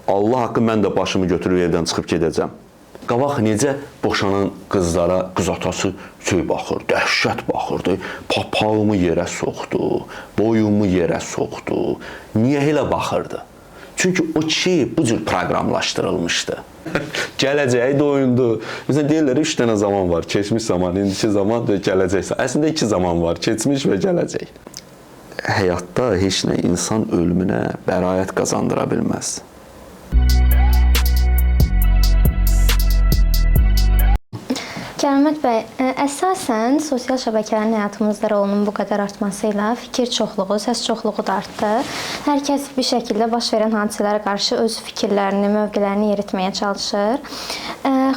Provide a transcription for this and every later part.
Allah haqqı mən də başımı götürüb evdən çıxıb gedəcəm. Qabaq necə boşanan qızlara qız atası baxır, dəhşət baxırdı. Papağımı yerə soxdu, boyumu yerə soxdu. Niyə elə baxırdı? Çünki o kişi bu cür proqramlaşdırılmışdı. Gələcəyi də oyundu. Məsələn, deyirlər 3 dənə zaman var. Keçmiş zaman, indiki zaman və gələcək. Əslində 2 zaman var. Keçmiş və gələcək. Həyatda heç nə insan ölümünə bəraət qazandıra bilməz. Kərəmət bəy, əsasən sosial şəbəkələrin həyatımızda rolunun bu qədər artmasıyla fikir çoxluğu, səs çoxluğu da artdı. Hər kəs bir şəkildə baş verən hadisələrə qarşı öz fikirlərini, mövqelərini yeritməyə çalışır.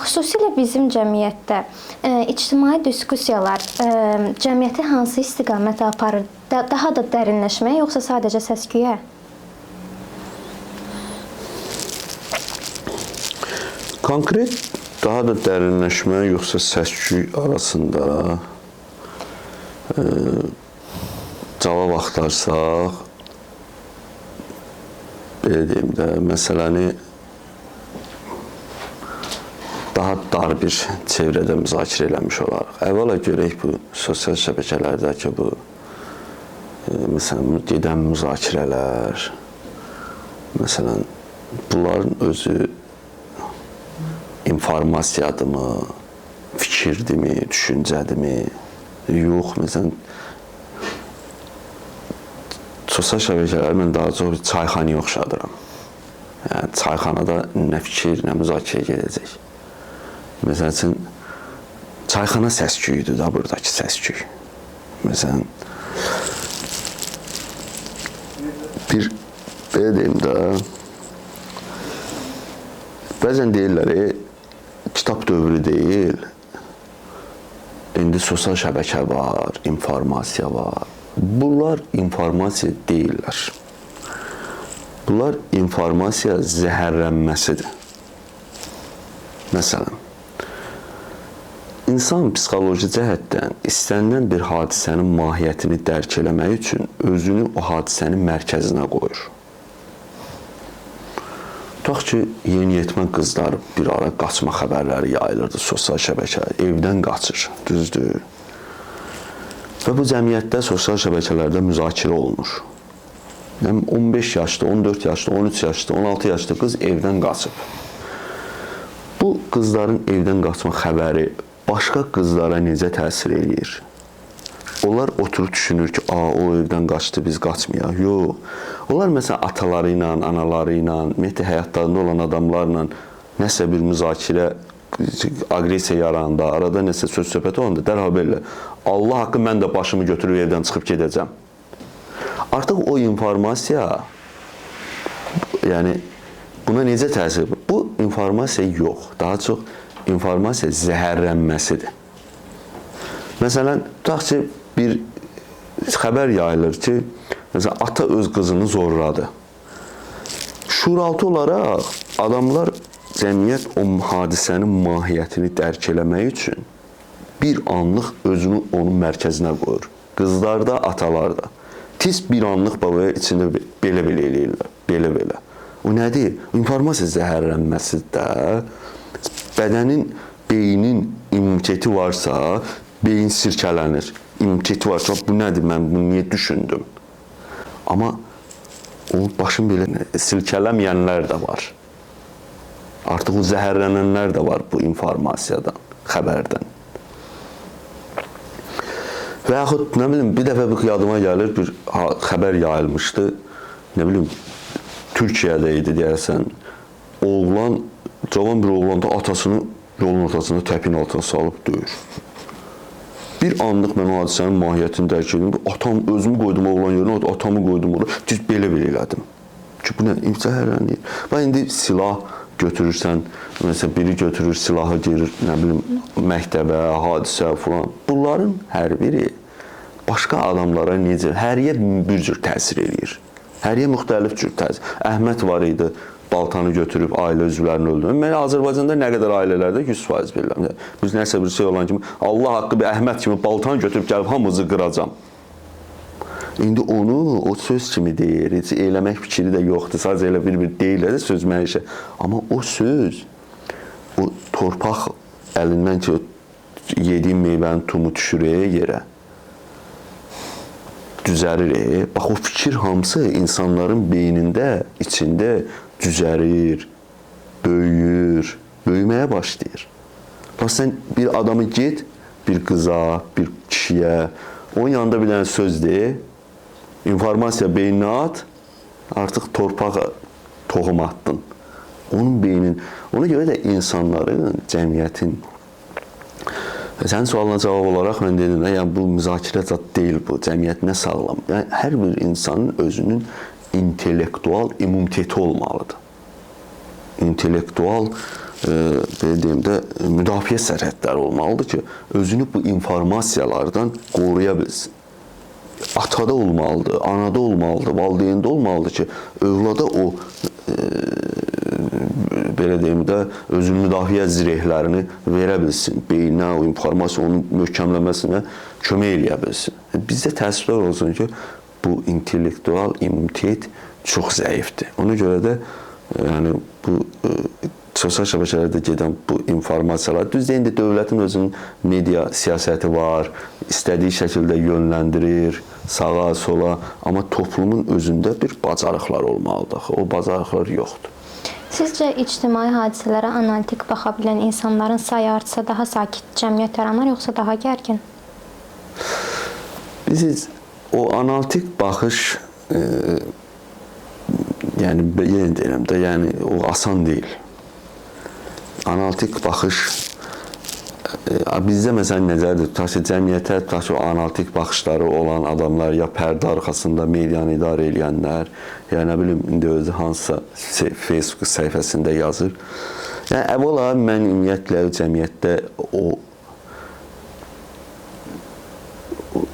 Xüsusilə bizim cəmiyyətdə ictimai diskussiyalar cəmiyyəti hansı istiqamətə aparır? Daha da dərinləşməyə, yoxsa sadəcə səs-küyə? Konkret daha da dərinləşmə yoxsa səs-küy arasında cavab axtarsaq, belə deyim də, məsələni daha dar bir çevrədə müzakirə eləmiş olaraq. Əvvəla görək bu sosial şəbəkələrdəki bu məsələn, gedən müzakirələr, məsələn, bunların özü informasiyadımı, fikirdimi, düşüncədimi? Yox, məsələn, sosial şəbəkələri mən daha çox çayxanaya oxşadıram. Yəni, çayxanada nə fikir, nə müzakirə gedəcək. Məsəl üçün, çayxana səs-küyüdür da, buradakı səs-küy. Məsələn, bir, belə deyim də, bəzən deyirlər, kitab dövrü deyil, indi sosial şəbəkə var, informasiya var. Bunlar informasiya deyirlər. Bunlar informasiya zəhərlənməsidir. Məsələn, insan psixoloji cəhətdən istənilən bir hadisənin mahiyyətini dərk eləmək üçün özünü o hadisənin mərkəzinə qoyur. Tutaq ki, yeniyetmə qızlar bir ara qaçma xəbərləri yayılırdı sosial şəbəkələr, evdən qaçır, düzdür. Və bu cəmiyyətdə sosial şəbəkələrdə müzakirə olunur. 15 yaşlı, 14 yaşlı, 13 yaşlı, 16 yaşlı qız evdən qaçıb. Bu qızların evdən qaçma xəbəri başqa qızlara necə təsir edir? Onlar oturub düşünür ki, o evdən qaçdı, biz qaçmayaq. Yox. Onlar məsələn ataları ilə, anaları ilə, ümumiyyətlə həyatlarında olan adamlarla nəsə bir müzakirə, aqressiya yarananda, arada nəsə söz-söhbət olanda dərhal belə Allah haqqı mən də başımı götürüb evdən çıxıb gedəcəm. Artıq o informasiya, yəni buna necə təsir edir? Bu informasiya yox, daha çox informasiya zəhərlənməsidir. Məsələn, tutaq ki, bir xəbər yayılır ki, məsələn, ata öz qızını zorladı. Şuuraltı olaraq adamlar cəmiyyət o hadisənin mahiyyətini dərk eləmək üçün bir anlıq özünü onun mərkəzinə qoyur. Qızlar da, atalar da. Tez bir anlıq babaya içində belə-belə eləyirlər, belə-belə. O nədir? İnformasiya zəhərlənməsidir də. Bədənin, beynin immuniteti varsa, beyin sirkələnir. İmmuniteti varsa, bu nədir, mən bunu niyə düşündüm? Amma o başın belə silkələməyənlər də var. Artıq o zəhərlənənlər də var bu informasiyadan, xəbərdən. Və yaxud, nə bilim, bir dəfə bir yadıma gəlir, bir xəbər yayılmışdı, nə bilim, Türkiyədə idi deyərsən, oğlan, cavan bir oğlan da atasını yolun ortasında təpin altına salıb döyür. Bir anlıq mən o hadisənin mahiyyətini dərk edim. Atam, özümü qoydum oğlan yerinə, atamı qoydum oraya. Düz belə-belə elədim. Ki, bu nə? İmzəhərlənir. Və indi silah götürürsən, məsələn, biri götürür, silahı girir, nə bilim, məktəbə, hadisə falan. Bunların hər biri başqa adamlara necə, həriyə bir cür təsir eləyir. Həriyə müxtəlif cür təsir. Əhməd var idi, baltanı götürüb ailə üzvlərini öldürür. Mən Azərbaycanda nə qədər ailələrdə 100% bilirəm. Biz nəsə bir şey olan kimi, Allah haqqı bir Əhməd kimi baltanı götürüb gəlib hamımızı qıracam. İndi onu o söz kimi deyir, heç eləmək fikri də yoxdur. Sadəcə elə bir deyirlər də söz mənişə. Amma o söz, o torpaq əlindən ki, yediyin meyvənin tumu düşür yerə, düzərir. Bax, o fikir hamısı insanların beynində, içində düzərir, böyüyür, böyüməyə başlayır. Bax, sən bir adamı get, bir qıza, bir kişiyə, onun yanında bir dənə söz de, informasiya beyninə at, artıq torpağa toxum atdın. Onun beynin, ona görə də insanların, cəmiyyətin, sənin sualına cavab olaraq mən dedim, yəni bu müzakirə zad deyil bu, cəmiyyət nə sağlam. Yəni hər bir insanın özünün intellektual immuniteti olmalıdır. İntellektual, belə deyim də, müdafiə sərhədləri olmalıdır ki, özünü bu informasiyalardan qoruya bilsin. Atada olmalıdır, anada olmalıdır, valideyndə olmalıdır ki, övlada o belə deyim də, özünün müdafiə zirehlərini verə bilsin, beyninə, o informasiya onun möhkəmləməsinə kömək eləyə bilsin. Bizdə təəssüflər olsun ki, bu intellektual immunitet çox zəifdir. Ona görə də yəni, bu sosial şəbəkələrdə gedən bu informasiyalar, düzdür, indi dövlətin özünün media siyasəti var, istədiyi şəkildə yönləndirir, sağa, sola, amma toplumun özündə bir bacarıqlar olmalıdır. O bacarıqlar yoxdur. Sizcə ictimai hadisələrə analitik baxa bilən insanların sayı artsa daha sakit cəmiyyət yaranar, yoxsa daha gərgin? Biz o analitik baxış, yəni yenə deyirəm də, yəni o asan deyil. Analitik baxış bizdə məsələn necədir? Tutaq ki, cəmiyyətə tutaq ki, analitik baxışları olan adamlar ya pərdə arxasında medianı idarə edənlər, ya nə bilim indi özü hansısa Facebook səhifəsində yazır. Yəni əvvəla mən ümumiyyətlə cəmiyyətdə o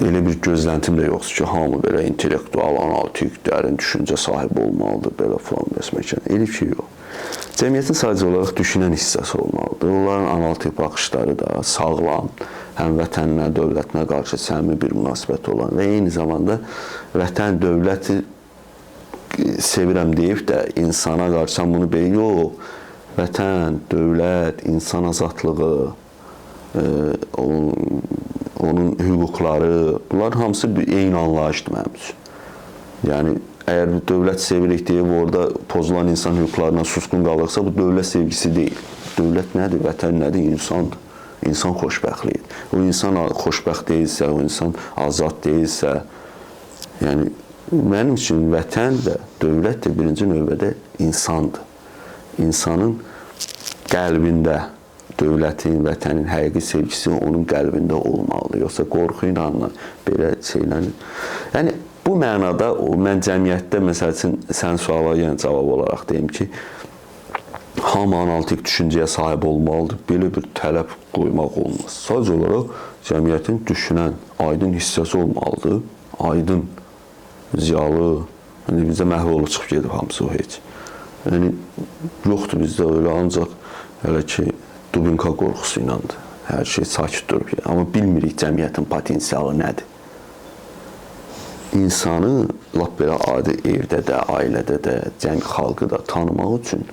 elə bir gözləntim də yoxdur ki, hamı belə intellektual, analitik, dərin düşüncə sahibi olmalıdır, belə falan məsələn. Elə bir şey yox. Cəmiyyətin sadəcə olaraq düşünən hissəsi olmalıdır. Onların analitik baxışları da sağlam, həm vətəninə, dövlətinə qarşı səmimi bir münasibət olan və eyni zamanda vətən, dövləti sevirəm deyib də insana qarşı bunu deyir, yox. Vətən, dövlət, insan azadlığı, onun hüquqları, bunların hamısı eyni anlayışdır mənim üçün. Yəni, əgər dövlət sevirik deyib, orada pozulan insan hüquqlarına susqun qalırsa, bu dövlət sevgisi deyil. Dövlət nədir? Vətən nədir? İnsandır. İnsan xoşbəxtliyidir. O insan xoşbəxt deyilsə, o insan azad deyilsə, yəni, mənim üçün vətən və dövlət də birinci növbədə insandır. İnsanın qəlbində, dövlətin, vətənin həqiqi sevgisi onun qəlbində olmalıdır. Yoxsa qorxu ilə belə şeylər. Yəni, bu mənada mən cəmiyyətdə, məsəl üçün, sən suala yenə cavab olaraq deyim ki, hamı analitik düşüncəyə sahib olmalıdır. Belə bir tələb qoymaq olmaz. Sadəcə olaraq cəmiyyətin düşünən, aydın hissəsi olmalıdır. Aydın, ziyalı, bizdə məhv olub çıxıb gedib hamısı o heç. Yəni, yoxdur bizdə öyle, ancaq hələ ki, Dubinka qorxusu iləndir. Hər şey sakit durub. Amma bilmirik cəmiyyətin potensialı nədir. İnsanı lap belə adi evdə də, ailədə də, xalqı da tanımaq üçün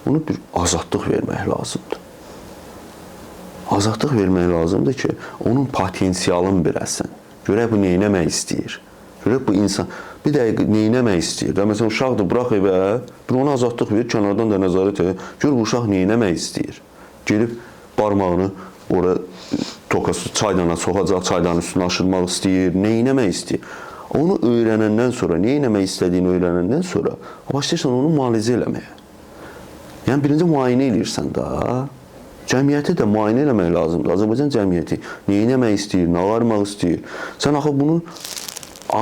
ona bir azadlıq vermək lazımdır. Azadlıq vermək lazımdır ki, onun potensialını biləsən. Görək bu neynəmək istəyir. Görək bu insan bir dəqiqə neynəmək istəyir. Məsələn, uşaqdır, bırax evə, bir ona azadlıq verir, kənardan da nəzarət edir. Gör bu uşaq neynəmək istəyir. Gelib barmağını ora tokası çaydana soxacaq, çaydanın üstünü aşırmaq istəyir, neynəmək istəyir. Onu öyrənəndən sonra, nə etmək istədiyini öyrənəndən sonra başlayırsan onu müalicə eləməyə. Yəni, birinci müayinə edirsən da, cəmiyyəti də müayinə eləmək lazımdır. Azərbaycan cəmiyyəti nə etmək istəyir, nə varmaq istəyir. Sən axı bunu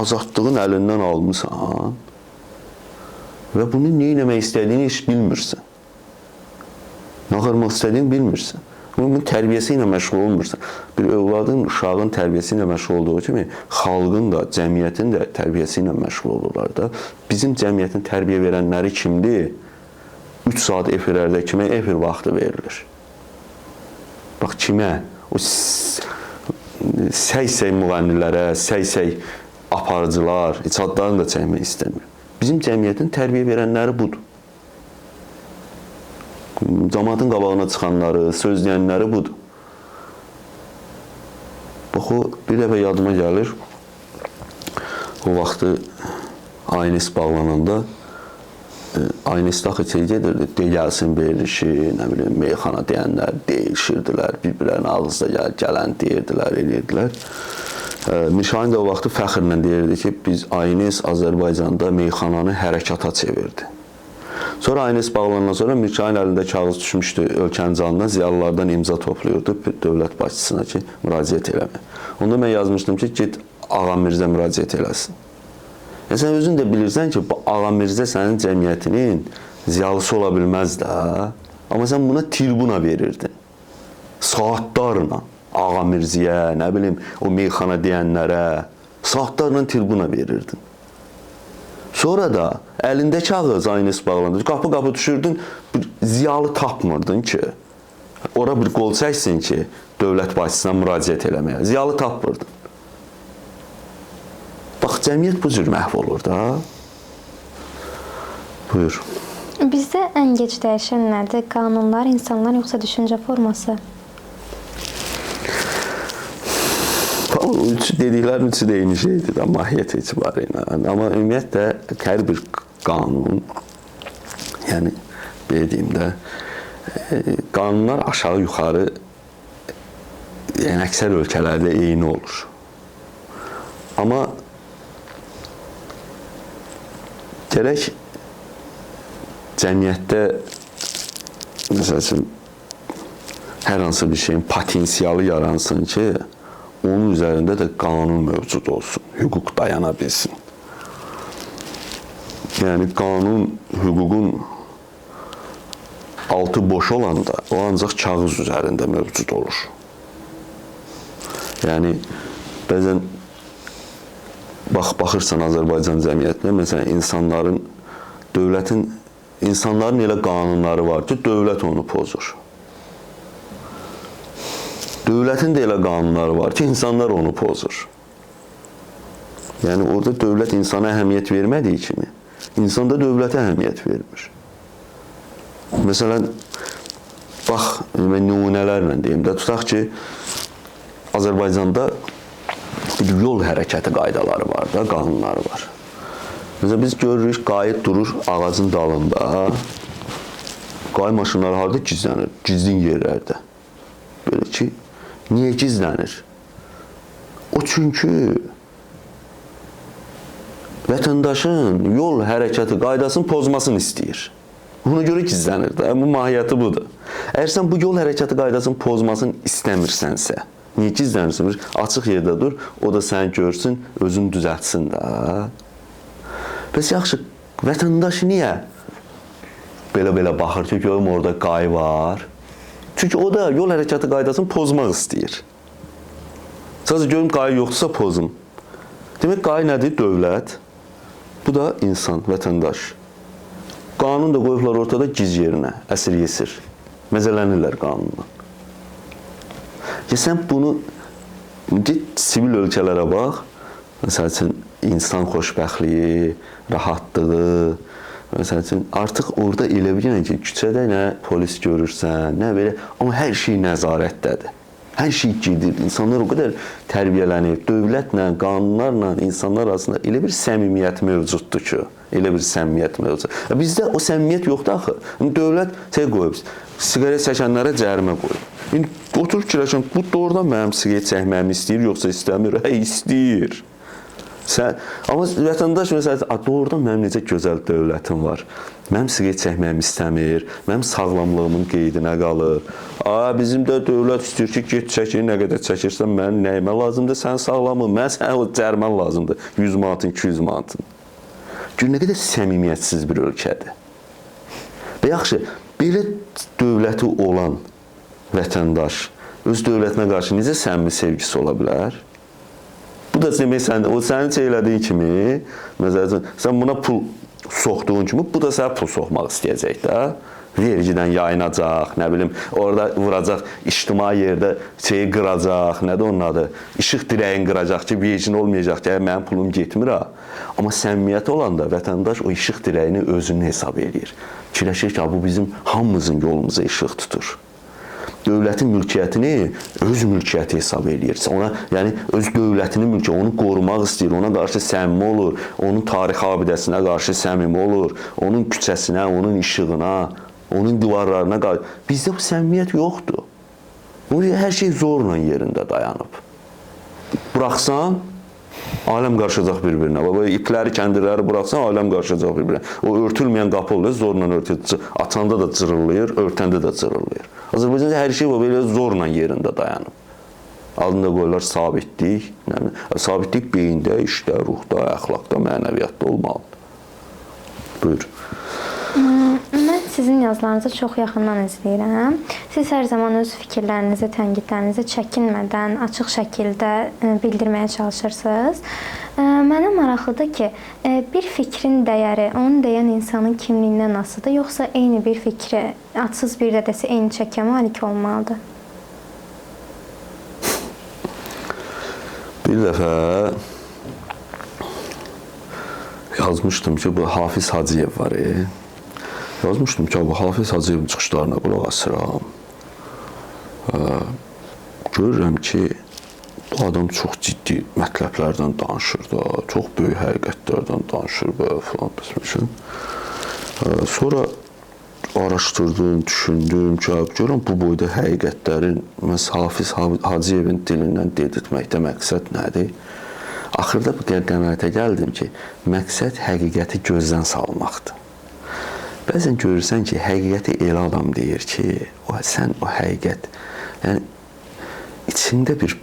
azadlığın əlindən almışsan və bunu nə etmək istədiyini heç bilmirsən. Nə varmaq istədiyini bilmirsən. Bunun tərbiyəsi ilə məşğul olmursan. Bir övladın, uşağın tərbiyəsi ilə məşğul olduğu kimi, xalqın da, cəmiyyətin də tərbiyəsi ilə məşğul olurlar da. Bizim cəmiyyətin tərbiyə verənləri kimdir? 3 saat efirlərdə kimə efir vaxtı verilir? Bax, kimə? O səy-səy müğənnilərə, səy-səy aparıcılar, heç adlarını da çəkmək istəmir. Bizim cəmiyyətin tərbiyə verənləri budur. Cəmaatın qabağına çıxanları, sözləyənləri budur. Bax, o bir dəfə yadıma gəlir, o vaxtı Aynis bağlananda, Aynisdə axı şey gedirdi, deyəlsin verilişi, nə bilim, meyxana deyənlər deyişirdilər, bir-birlərinə ağızda gələn deyirdilər, eləyirdilər. Mirşahin də o vaxtı fəxrlə deyirdi ki, biz Aynis Azərbaycanda meyxananı hərəkata çevirdi. Sonra Aynis bağlanan sonra Mirşahin əlində kağız düşmüşdü ölkənin canından, ziyalılardan imza toplayırdı dövlət başçısına ki, müraciət eləmək. Onda mən yazmışdım ki, get Ağa Mirzə müraciət eləsin. Sən özün də bilirsən ki, Ağa Mirzə sənin cəmiyyətinin ziyalısı ola bilməz də, amma sən buna tribuna verirdin. Saatlarla Ağa Mirzəyə, nə bilim, o meyxana deyənlərə, saatlarla tribuna verirdin. Sonra da əlində kağız Aynis bağlandı. Qapı-qapı düşürdün, bir ziyalı tapmırdın ki, ora bir qol çəksin ki, dövlət başçısına müraciət eləməyə. Ziyalı tapmırdın. Bax, cəmiyyət bu cür məhv olur da. Buyur. Bizdə ən gec dəyişən nədir? Qanunlar, insanlar, yoxsa düşüncə forması? Dediklərin üçü də eyni şeydir, mahiyyət etibarı ilə. Amma ümumiyyətlə, hər bir qanun, yəni, belə deyim də, qanunlar aşağı-yuxarı, yəni, əksər ölkələrdə eyni olur. Amma gərək cəmiyyətdə, məsəl üçün, hər hansı bir şeyin potensialı yaransın ki, onun üzərində də qanun mövcud olsun, hüquq dayana bilsin. Yəni, qanun, hüququn altı boş olanda, o ancaq kağız üzərində mövcud olur. Yəni, bəzən baxırsan Azərbaycan cəmiyyətinə, məsələn, insanların elə qanunları var ki, dövlət onu pozur. Dövlətin də elə qanunları var ki, insanlar onu pozur. Yəni, orada dövlət insana əhəmiyyət vermədiyi kimi, insan da dövlətə əhəmiyyət vermir. Məsələn, bax, mən nümunələrlə deyim də, tutaq ki, Azərbaycanda bir yol hərəkəti qaydaları var da, qanunları var. Məsələn, biz görürük, qayıt durur ağacın dalında, qay maşınları harada gizlənir? Gizlin yerlərdə. Belə ki, niyə gizlənir? O çünki vətəndaşın yol hərəkəti qaydasını pozmasını istəyir. Ona görə gizlənir də, bu mahiyyəti budur. Əgər sən bu yol hərəkəti qaydasını pozmasını istəmirsənsə, niyə gizlənirsən? Açıq yerdə dur, o da səni görsün, özünü düzəltsin də. Bəs yaxşı, vətəndaş niyə belə baxır ki, görüm orada qay var? Çünki o da yol hərəkəti qaydasını pozmaq istəyir. Sadəcə görüm qay yoxdursa pozum. Demək, qay nədir? Dövlət. Bu da insan, vətəndaş. Qanun da qoyublar ortada giz yerinə, əsir yesir. Məzələnirlər qanunla. Ya sən bunu, sivil ölkələrə bax, məsəl üçün, insan xoşbəxtliyi, rahatlığı, məsəl üçün, artıq orada elə bilirəm ki, küçədə nə polis görürsən, nə belə, amma hər şey nəzarətdədir. Hər şey gedir, insanlar o qədər tərbiyələnir, dövlətlə, qanunlarla insanlar arasında elə bir səmimiyyət mövcuddur ki, elə bir səmimiyyət mövcuddur. Bizdə o səmimiyyət yoxdur axı. Dövlət şey qoyub, siqaret çəkənlərə cərimə qoyub. Otur fikirləşən, bu doğrudan mənim siqaret çəkməyimi istəyir, yoxsa istəmir? Hə, istəyir. Amma vətəndaş məsələn, doğrudan mənim necə gözəl dövlətim var. Mənim siqaret çəkməyimi istəmir, mənim sağlamlığımın qeydinə qalır. Bizim də dövlət istəyir ki, get çəkir, nə qədər çəkirsən, mənim nəyimə lazımdır, sən sağlamın, mən sənə o cərmən lazımdır, 100 manatın, 200 manatın. Gör, nə qədər səmimiyyətsiz bir ölkədir. Və yaxşı, belə dövləti olan vətəndaş öz dövlətinə qarşı necə səmimi sevgisi ola bilər? Bu da demək, o sənin şey elədiyin kimi, məsələn, sən buna pul soxduğun kimi, bu da sənə pul soxmaq istəyəcək də. Vergiden yayınacaq, nə bilim, orada vuracaq, ictimai yerdə şeyi qıracaq, nədir onun adı? İşıq dirəyin qıracaq ki, vergin olmayacaq ki, mənim pulum getmir ha. Amma səmimiyyət olanda vətəndaş o işıq dirəyini özünü hesab edir. Fikirləşir ki, bu bizim hamımızın yolumuza işıq tutur. Dövlətin mülkiyyətini öz mülkiyyəti hesab edir. Ona, yəni öz dövlətinin mülkiyyəti, onu qorumaq istəyir, ona qarşı səmimi olur, onun tarixi abidəsinə qarşı səmimi olur, onun küçəsinə, onun işığına, onun divarlarına qarşı. Bizdə bu səmimiyyət yoxdur. Hər şey zorla yerində dayanıb. Buraxsan, aləm qarışacaq bir-birinə. Böyle ipləri, kəndirləri buraxsan, aləm qarışacaq bir-birinə. O örtülməyən qapı olur, zorla örtülür. Açanda da cırıllayır, örtəndə də cırıllayır. Azərbaycanda hər şey belə zorla yerində dayanıb. Adında qoyurlar sabitlik. Sabitlik beyində, işdə, ruhda, əxlaqda, mənəviyyatda olmalıdır. Buyur. Mən sizin yazılarınızı çox yaxından izləyirəm. Siz hər zaman öz fikirlərinizi, tənqidlərinizi çəkinmədən, açıq şəkildə bildirməyə çalışırsınız. Mənə maraqlıdır ki, bir fikrin dəyəri onu deyən insanın kimliyindən asılıdır, yoxsa eyni bir fikri adsız bir də desə eyni çəkiyə malik olmalıdır? Bir dəfə yazmışdım ki, bu Hafiz Hacıyev var. Yazmışdım ki, bu Hafiz Hacıyevin çıxışlarına qulaq asıram. Görürəm ki, bu adam çox ciddi mətləblərdən danışır da, çox böyük həqiqətlərdən danışır və filan. Sonra araşdırdım, düşündüm ki, görürəm bu boyda həqiqətlərin Hafiz Hacıyevin dilindən dedirtməkdə məqsəd nədir? Axırda bu qənaətə gəldim ki, məqsəd həqiqəti gözdən salmaqdır. Bəzən görürsən ki, həqiqəti elə adam deyir ki, sən o həqiqət, yəni içində bir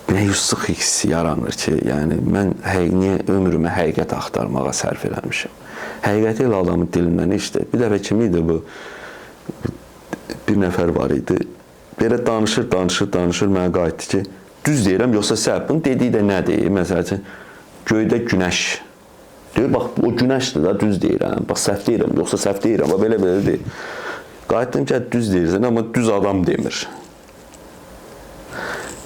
məyusluq hissi yaranır ki, yəni mən niyə ömrümə həqiqət axtarmağa sərf eləmişim. Həqiqəti elə adamın dilindən işdir. Bir dəfə kim idi bu? Bir nəfər var idi. Belə danışır, mənə qayıtdı ki, düz deyirəm, yoxsa səhv. Bunun dediyi də nədir? Məsəl üçün, göydə günəş. Deyir, bax, o günəşdir da, düz deyirəm. Bax, səhv deyirəm, yoxsa səhv deyirəm. Belə deyir. Qayıtdım ki, düz deyirsən, amma düz adam demir.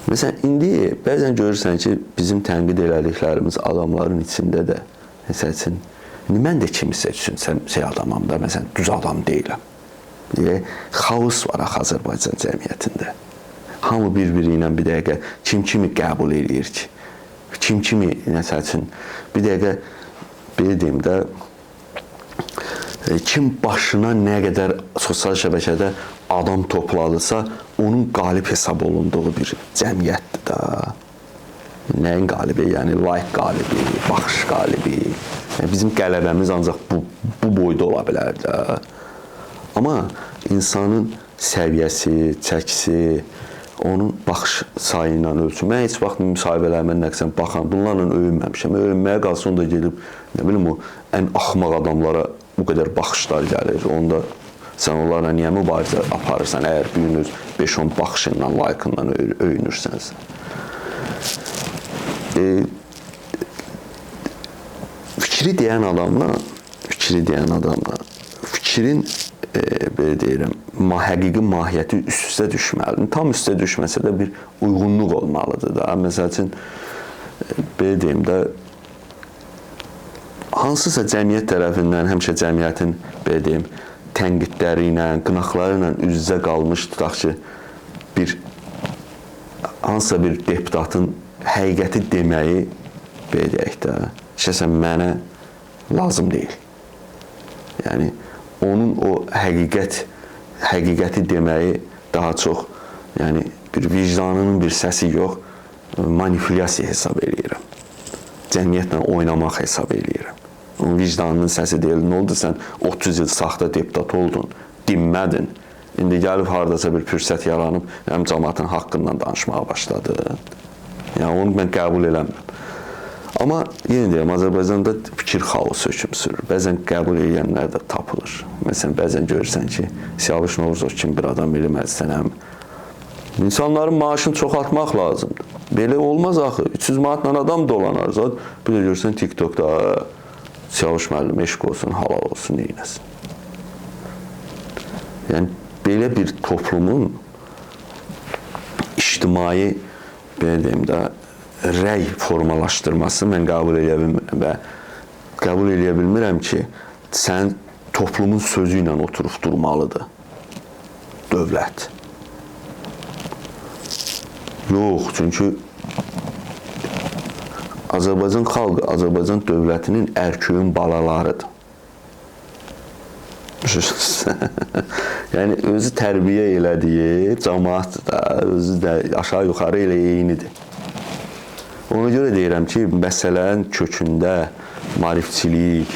Məsələn, indi bəzən görürsən ki, bizim tənqid elədiklərimiz adamların içində də, məsəl üçün, mən də kimisə üçün adamam da, məsələn, düz adam deyiləm. Xaos var Azərbaycan cəmiyyətində. Hamı bir-biri ilə bir dəqiqə kimi qəbul edir ki, kimi, məsəl üçün, bir dəqiqə belə deyim də, kim başına nə qədər sosial şəbəkədə adam topladısa, onun qalib hesab olunduğu bir cəmiyyətdir da. Nəyin qalibi? Yəni, like qalibi, baxış qalibi. Bizim qələbəmiz ancaq bu boyda ola bilər də. Amma insanın səviyyəsi, çəkisi, onun baxış sayı ilə ölçür. Mən heç vaxt müsahibələrimə nəqsən baxan, bunlarla öyünməmişəm. Öyünməyə qalsa, onda gedib, nə bilim, o ən axmaq adamlara bu qədər baxışlar gəlir. Onda sən onlarla niyə mübarizə aparırsan, əgər bir gün öz 5-10 baxışınla, like-ından öyünürsənsə. Fikri deyən adamla, fikrin, belə deyirəm, həqiqi mahiyyəti üst-üstə düşməlidir. Tam üstə düşməsə də bir uyğunluq olmalıdır da. Məsəl üçün, belə deyim də, hansısa cəmiyyət tərəfindən, həmişə cəmiyyətin, belə deyim, tənqidləri ilə, qınaqları ilə üz-üzə qalmış, tutaq ki, hansısa bir deputatın həqiqəti deməyi, belə deyək də, şəxsən mənə lazım deyil. Yəni, onun o həqiqəti deməyi daha çox, yəni, bir vicdanının bir səsi yox, manipulyasiya hesab edirəm. Cəmiyyətlə oynamaq hesab edirəm. Onun vicdanının səsi deyil. Nə oldu, sən 30 il saxta deputat oldun, dinmədin. İndi gəlib haradasa bir fürsət yaranıb, həm cəmiyyətin haqqından danışmağa başladı. Yəni, onu mən qəbul eləmirəm. Amma yenə deyəm, Azərbaycanda fikir xaosu hökm sürür. Bəzən qəbul edənlər də tapılır. Məsələn, bəzən görürsən ki, Siyavuş Novruzov kimi bir adam bilməzsən, həm insanların maaşını çoxaltmaq lazımdır. Belə olmaz axı. 300 manatla adam dolanar. Bir də görürsən TikTokda Siyavuş müəllim eşq olsun, halal olsun, neynəsin. Yəni belə bir toplumun ictimai belə deyim də rəy formalaşdırması mən qəbul edə bilmirəm və qəbul edə bilmirəm ki, sən toplumun sözü ilə oturub durmalıdır dövlət. Yox, çünki Azərbaycan xalqı, Azərbaycan dövlətinin ərköyün balalarıdır. Yəni özü tərbiyə elədiyi cəmaət da özü də aşağı-yuxarı elə eynidir. Ona görə deyirəm ki, məsələnin kökündə maarifçilik,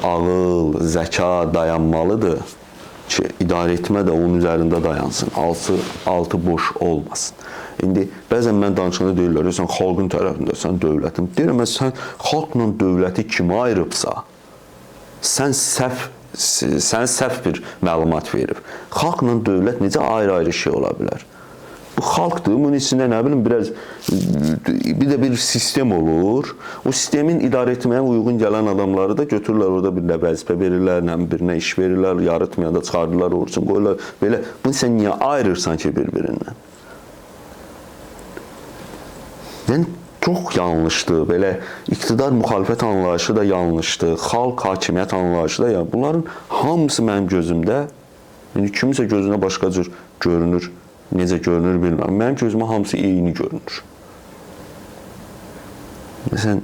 ağıl, zəka dayanmalıdır ki, idarə etmə də onun üzərində dayansın, altı boş olmasın. İndi bəzən mən danışanda deyirlər, sən xalqın tərəfindəsən, dövlətin. Deyirəm, sən xalqla dövləti kimi ayırıbsa, sən səhv bir məlumat verib. Xalqla dövlət necə ayrı-ayrı şey ola bilər? Bu xalqdır, bunun içində nə bilim bir də bir sistem olur. O sistemin idarə etməyə uyğun gələn adamları da götürürlər, orada bir də vəzifə verirlər, birinə iş verirlər, yarıtmayanda çıxardırlar, orçun qoyurlar. Belə, bunu sən niyə ayırırsan ki bir-birindən? Yəni, çox yanlışdır. Belə iqtidar müxalifət anlayışı da yanlışdır. Xalq hakimiyyət anlayışı da yanlışdır. Bunların hamısı mənim gözümdə, yəni kimisə gözünə başqa cür görünür. Necə görünür bilmirəm. Mənim gözümə hamısı eyni görünür. Məsələn,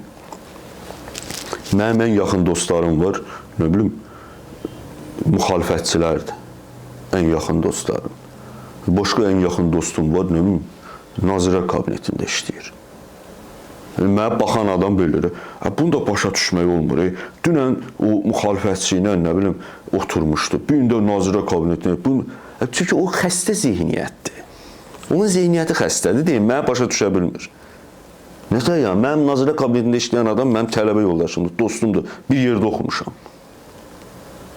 mənim ən yaxın dostlarım var, nə bilim, müxalifətçilərdir. Ən yaxın dostlarım. Başqa ən yaxın dostum var, nə bilim, Nazirlər Kabinetində işləyir. Mənə baxan adam belə, bunu da başa düşmək olmur. Dünən o müxalifətçi ilə, nə bilim, oturmuşdu. Bir gün də Nazirlər Kabinetində. Çünki o xəstə zehniyyətdir. Onun zehniyyəti xəstədir, deyim, mənə başa düşə bilmir. Nəsə ya, mənim Nazirlər Kabinetində işləyən adam mənim tələbə yoldaşımdır, dostumdur, bir yerdə oxumuşam.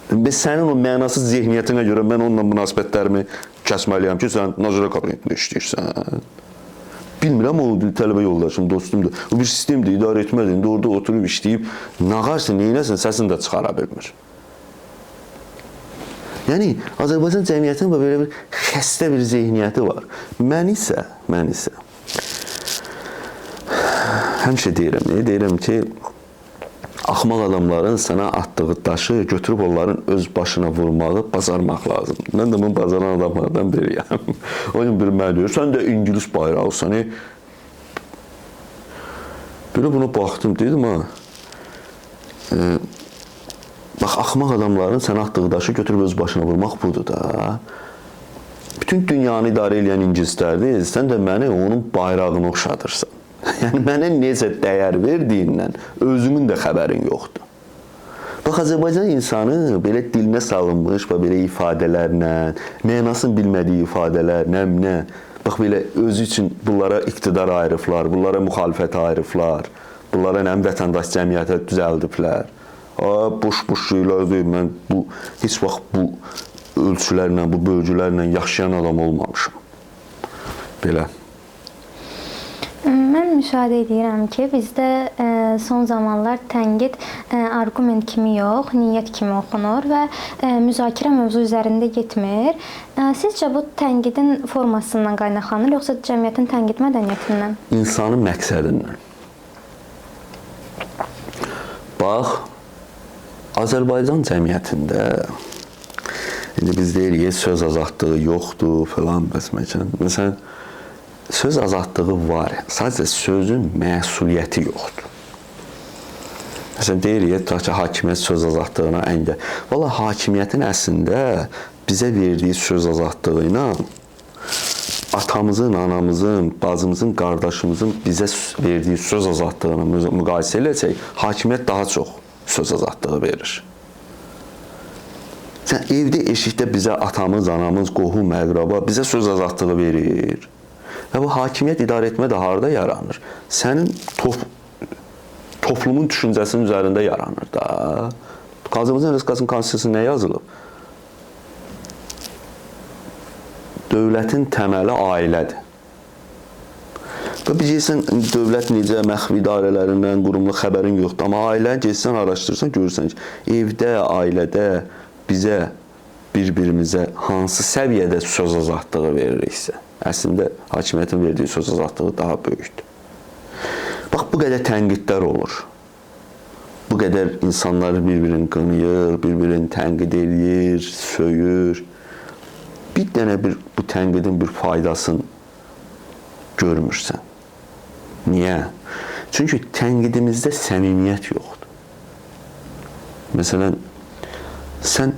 Sənin o mənasız zehniyyətinə görə mən onunla münasibətlərimi kəsməliyəm ki, sən Nazirlər Kabinetində işləyirsən. Bilmirəm, o tələbə yoldaşım, dostumdur. O bir sistemdir, idarə etmədir. İndi orada oturub işləyib, nağarsın, neynəsin, səsini də çıxara bilmir. Yəni, Azərbaycan cəmiyyətinin belə bir xəstə bir zehniyyəti var. Mən isə həmişə deyirəm ki, axmaq adamların sənə atdığı daşı götürüb onların öz başına vurmağı bacarmaq lazımdır. Mən də bunu bacaran adamlardan biriyəm. O gün biri mənə deyir, sən də İngilis bayrağısan. Belə buna baxdım, dedim, bax, axmaq adamların sənə atdığı daşı götürüb öz başına vurmaq budur da. Bütün dünyanı idarə edən ingilislərdir, sən də məni onun bayrağını oxşadırsan. Yəni, mənə necə dəyər verdiyindən özünün də xəbərin yoxdur. Bax, Azərbaycan insanı belə dilinə salınmış, belə ifadələrlə, mənasını bilmədiyi ifadələrlə, bax, belə özü üçün bunlara iqtidar ayırıblar, bunlara müxalifət ayırıblar, bunlara vətəndaş cəmiyyətə düzəldiblər. Boş-boş şeylər deyil, mən heç vaxt bu ölçülərlə, bu bölgülərlə yaşayan adam olmamışam. Belə. Mən müşahidə edirəm ki, bizdə son zamanlar tənqid arqument kimi yox, niyyət kimi oxunur və müzakirə mövzu üzərində getmir. Sizcə bu tənqidin formasından qaynaqlanır, yoxsa cəmiyyətin tənqid mədəniyyətindən? İnsanın məqsədindən. Bax, Azərbaycan cəmiyyətində biz deyirik, söz azadlığı yoxdur, falan, məsələn, söz azadlığı var, sadəcə sözün məsuliyyəti yoxdur. Məsələn, deyirik, hakimiyyət söz azadlığına əngəl. Valla, hakimiyyətin əslində bizə verdiyi söz azadlığı ilə atamızın, anamızın, bacımızın, qardaşımızın bizə verdiyi söz azadlığını müqayisə edəcək, hakimiyyət daha çox söz azadlığı verir. Sən evdə, eşikdə bizə atamız, anamız, qohum, əqraba bizə söz azadlığı verir. Və bu hakimiyyət idarə etmə də harada yaranır? Sənin toplumun düşüncəsinin üzərində yaranır da. Azərbaycan Respublikasının konstitusiyasında nə yazılıb? Dövlətin təməli ailədir. Və bilirsən, dövlət necə məxfi idarələrindən, qurumlu xəbərin yoxdur. Amma ailəni geçsən, araşdırırsan, görürsən ki, evdə, ailədə bizə bir-birimizə hansı səviyyədə söz azadlığı veririksə, əslində hakimiyyətin verdiyi söz azadlığı daha böyükdür. Bax, bu qədər tənqidlər olur. Bu qədər insanlar bir-birini qınayır, bir-birini tənqid edir, söyür. Bir dənə bu tənqidin bir faydasını görmürsən. Niyə? Çünki tənqidimizdə səmimiyyət yoxdur. Məsələn, sən,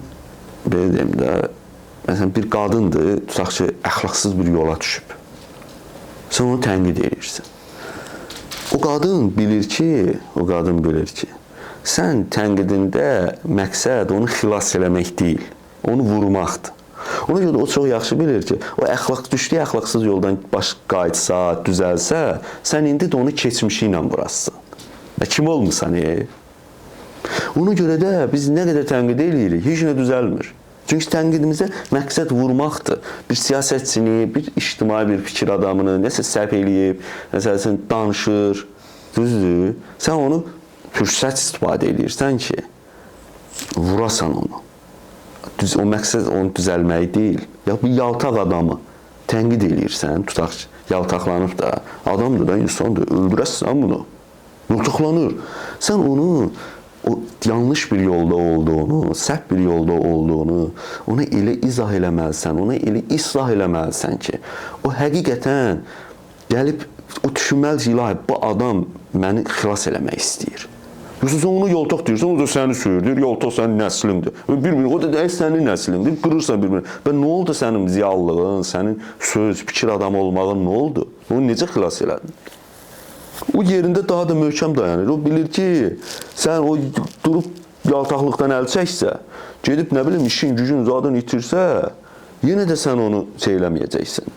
belə deyim də, məsələn, bir qadındır, tutaq ki, əxlaqsız bir yola düşüb. Sən onu tənqid edirsən. O qadın bilir ki, sən tənqidində məqsəd onu xilas eləmək deyil, onu vurmaqdır. Ona görə o çox yaxşı bilir ki, o düşdüyü əxlaqsız yoldan baş qayıtsa, düzəlsə, sən indi də onu keçmişi ilə vurasın. Və kim olmuşsan, Ona görə də biz nə qədər tənqid eləyirik, heç nə düzəlmir. Çünki tənqidimizdə məqsəd vurmaqdır. Bir siyasətçini, bir ictimai bir fikir adamını, nəsə səhv eləyib, nəsə danışır, düzdür. Sən onu fürsət istifadə edirsən ki, vurasan onu. O məqsəd onu düzəlmək deyil. Ya bir yaltaq adamı tənqid eləyirsən, tutaq ki, yaltaqlanıb da, adamdır da, insandır, öldürəsən bunu. Yaltaqlanır. Sən onu o yanlış bir yolda olduğunu, səhv bir yolda olduğunu ona elə izah eləməlisən, ona elə islah eləməlisən ki, o həqiqətən gəlib o düşünməli ki, ilahi, bu adam məni xilas eləmək istəyir. Yoxsa sən onu yoltaq deyirsən, o da səni söyləyir, yoltaq sənin nəslindir. O da sənin nəslindir, qırırsan bir-birini. Və nə oldu sənin ziyallığın, sənin söz, fikir adamı olmağın nə oldu? Onu necə xilas elədin? O yerində daha da möhkəm dayanır. O bilir ki, sən o durub yaltaqlıqdan əl çəksə, gedib nə bilim işin, gücün, zadın itirsə, yenə də sən onu eləməyəcəksən.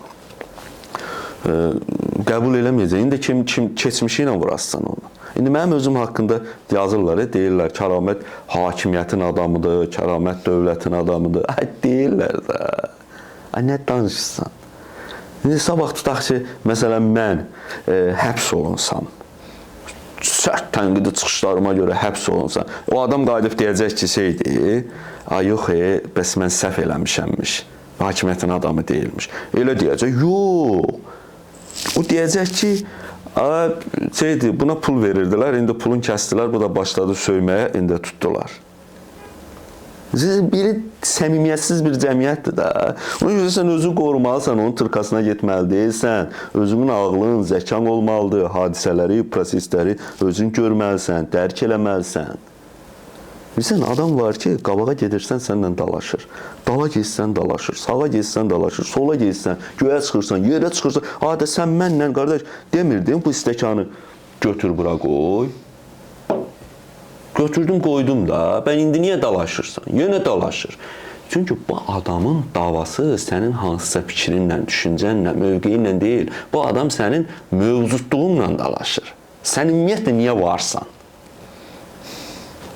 Qəbul eləməyəcəksən. İndi kim keçmişi ilə vurasın onu. İndi mənim özüm haqqında yazırlar, deyirlər, kəramət hakimiyyətin adamıdır, kəramət dövlətin adamıdır. Deyirlər də. Nə danışırsan? İndi sabah tutaq ki, məsələn, mən həbs olunsam, sərt tənqidi çıxışlarıma görə həbs olunsam, o adam qayıdıb deyəcək ki, yox, bəs mən səhv eləmişəmmiş, hakimiyyətin adamı deyilmiş. Elə deyəcək, yox. O deyəcək ki, buna pul verirdilər, indi pulun kəsdilər, bu da başladı söyməyə, indi tutdular. Biri səmimiyyətsiz bir cəmiyyətdir də. Ona görə sən özünü qorumalısan, onun tırkasına getməli deyilsən, özünün ağlın, zəkan olmalıdır, hadisələri, prosesləri özün görməlisən, dərk eləməlisən. Bilsən, adam var ki, qabağa gedirsən, sənlə dalaşır. Dala geçsən, dalaşır. Sağa geçsən, dalaşır. Sola geçsən, göyə çıxırsan, yerə çıxırsan. Adə, sən mənlə, qardaş, demirdin, bu stəkanı götür, bura qoy. Götürdüm, qoydum da. Bən indi niyə dalaşırsan? Yenə dalaşır. Çünki bu adamın davası sənin hansısa fikrinlə, düşüncənlə, mövqeyinlə deyil. Bu adam sənin mövcudluğunla dalaşır. Sən ümumiyyətlə niyə varsan?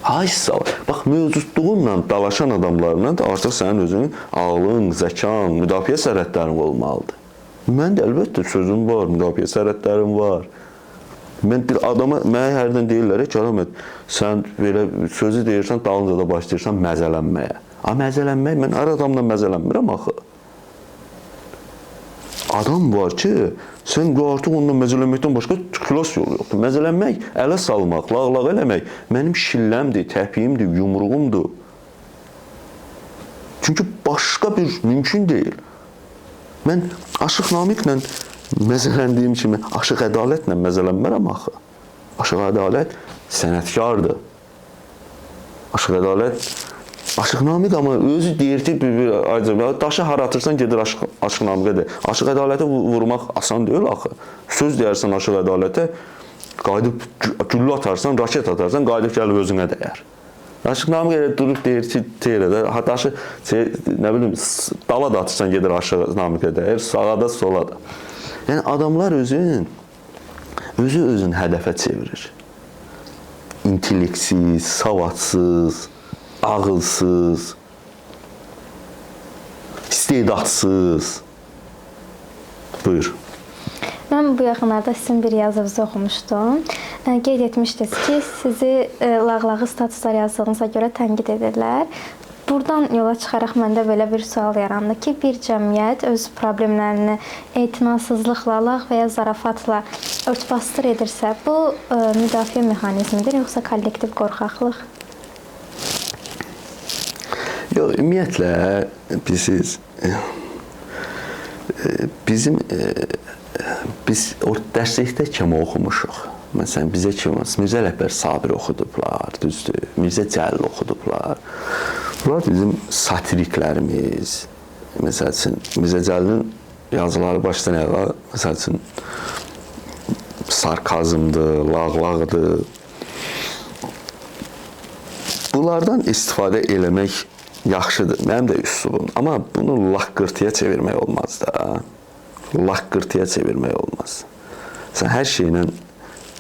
Ay sağ ol. Bax, mövcudluğunla dalaşan adamlarla da artıq sənin özünün ağlın, zəkan, müdafiə sərhədlərin olmalıdır. Mən də əlbəttə sözüm var, müdafiə sərhədlərim var. Mən bir adama, mənə hərdən deyirlər, kəramət, sən belə sözü deyirsən, dalınca da başlayırsan məzələnməyə. Məzələnmək, mən hər adamla məzələnmirəm axı. Adam var ki, sən artıq onunla məzələnməkdən başqa xilas yolu yoxdur. Məzələnmək, ələ salmaq, lağlaq eləmək mənim şilləmdir, təpiyimdir, yumruğumdur. Çünki başqa bir mümkün deyil. Mən Aşıq Namiqlə məzələndiyim kimi Aşıq Ədalətlə məzələnmərəm axı. Aşıq Ədalət sənətkardır. Aşıq Ədalət, Aşıq Namiq amma özü deyir ki, daşı haratırsan, gedir Aşıq Namiqə deyir. Aşıq Ədalətə vurmaq asan deyil axı. Söz deyərsən Aşıq Ədalətə, qayıdıb güllə atarsan, raket atarsan, qayıdıb gəlib özünə dəyər. Aşıq Namiq elə durub deyir ki, daşı, nə bilim, dala da atırsan, gedir Aşıq Namiqə dəyər, sağa da, sola da. Yəni, adamlar özün hədəfə çevirir. İntelleksiz, savadsız, ağılsız, istedadsız. Buyur. Mən bu yaxınlarda sizin bir yazınızı oxumuşdum. Qeyd etmişdiniz ki, sizi lağlağı statuslar yazdığınıza görə tənqid edirlər. Buradan yola çıxaraq məndə belə bir sual yarandı ki, bir cəmiyyət öz problemlərini etinasızlıqla, lağ və ya zarafatla örtbasdır edirsə, bu müdafiə mexanizmidir, yoxsa kollektiv qorxaqlıq? Yox, ümumiyyətlə biz o dərslikdə kimi oxumuşuq. Məsələn, bizə kimi Mirzə Ələkbər Sabir oxudublar, düzdür? Mirzə Cəlil oxudublar. Bunlar bizim satiriklərimiz. Məsəl üçün, Mirzə Cəlilin yazıları başdan ayağa, məsəl üçün, sarkazmdır, lağlaqdır. Bunlardan istifadə eləmək yaxşıdır. Mənim də üslubum. Amma bunu laqqırtıya çevirmək olmaz da. Laqqırtıya çevirmək olmaz. Sən hər şeylə